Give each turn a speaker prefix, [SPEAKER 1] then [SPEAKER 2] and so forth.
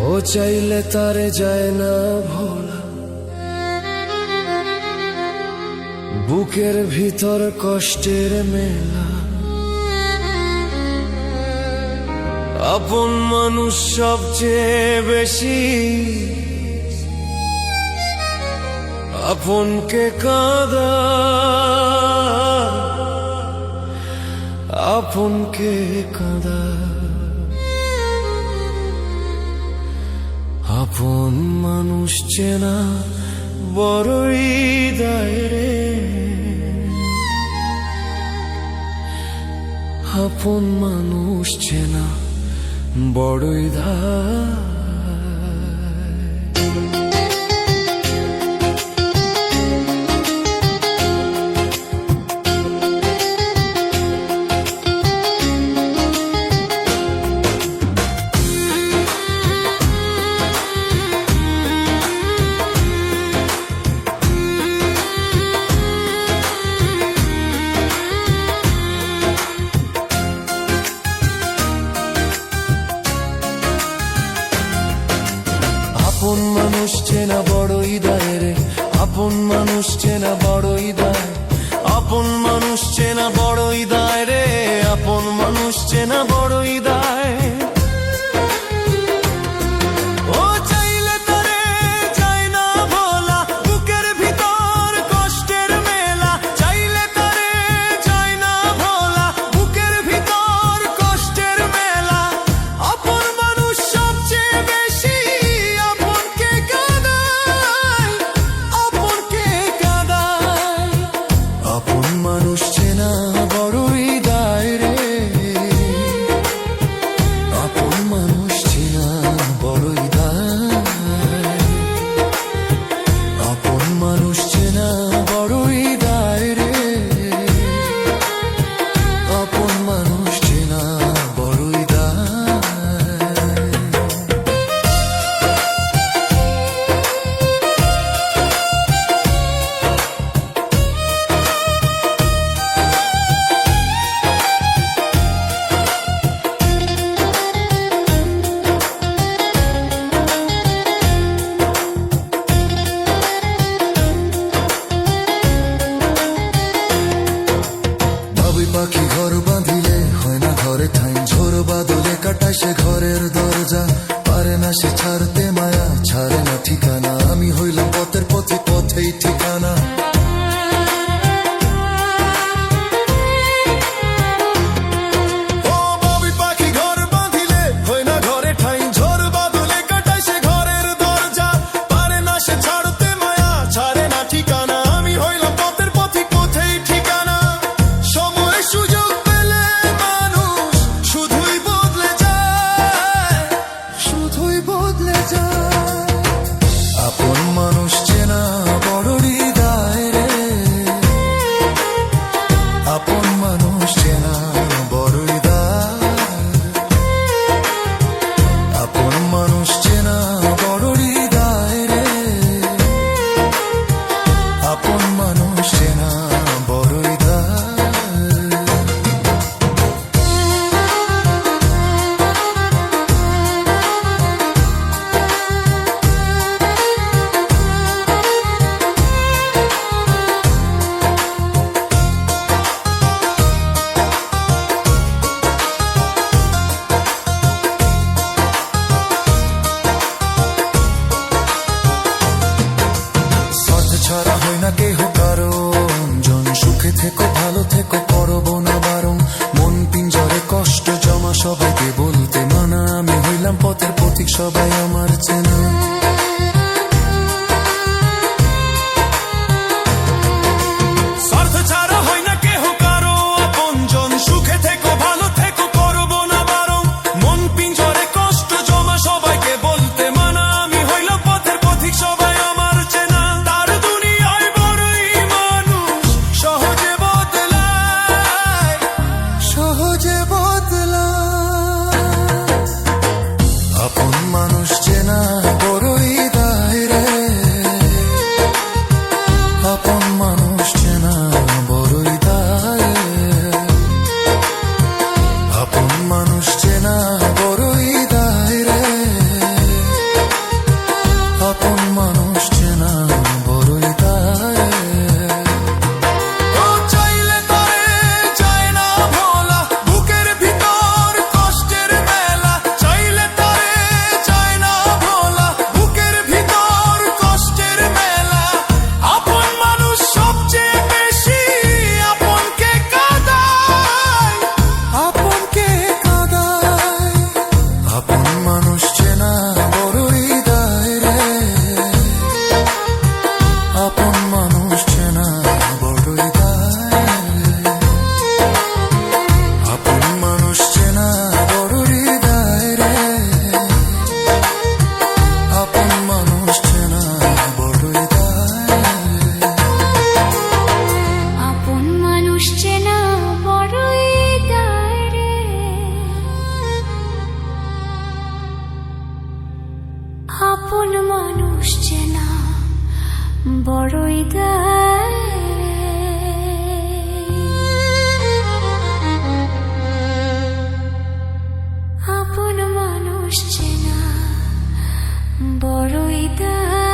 [SPEAKER 1] ও চাইলে তারে যায় না ভোলা, বুকের ভিতর কষ্টের মেলা। আপন মানুষ সবচেয়ে বেশি আপনকে কাঁদা, আপনকে কাঁদা। আপন মানুষ চেনা বড়ই দায় রে, আপন মানুষ চেনা বড়ই দায়। আপন মানুষ চেনা বড়ই দায় রে, আপন মানুষ চেনা বড়ই দায়। আপন মানুষ চেনা বড়ই দায় রে, আপন মানুষ চেনা বড়ই দায়। ও চাইলে তারে যায় না ভোলা, বুকের ভিতর কষ্টের মেলা। চাইলে তারে যায় না ভোলা, বুকের ভিতর কষ্টের মেলা। আপন মানুষ সবচেয়ে বেশি আপনকে কাঁদায়, আপনকে কাঁদায়। আপন মানুষ চেনা বড়ই দায় রে, আপন মানুষ চেনা বড়ই দায়। আপন মানুষ চেনা বড়ই দায় রে, আপন মানুষ চেনা বড়ই দায়। পাখি ঘর বাঁধিলে হয় না ঘরে ঠাই, ঝোর বাদলে কাটায় সে ঘরের দরজা। পারে না সে ছাড়তে মায়া, ছাড়ে না ঠিকানা। আমি হইলাম পথের পথে, পথেই ঠিকানা। আপন মানুষ চেনা বড়ই দায় রে, আপন মানুষ চেনা বড়ই দায়। আপন মানুষ চেনা বড়ই দায় রে, আপন মানুষ চেনা বড়ই দায়। ছাড়া হয় না কেহ কারণ, জন সুখে থেকো ভালো থেকো করবো না বারণ। মন পিঞ্জরে কষ্ট জমা সবাইকে বলতে মানা, আমি হইলাম পথের পথিক সবাই আমার চেনা। আপন মানুষ চেনা বড় মানুষ চেনা বড়ই দায় রে, আপন মানুষ চেনা বড়ই দায় রে, আপন মানুষ চেনা বড়ই দায় রে, আপন মানুষ চেনা বড়ই দায় রে।
[SPEAKER 2] আপন মানুষ চেনা বড়ই দায় রে, আপন মানুষ চেনা বড়ই দায় রে, আপন মানুষ চেনা বড়ই দায়।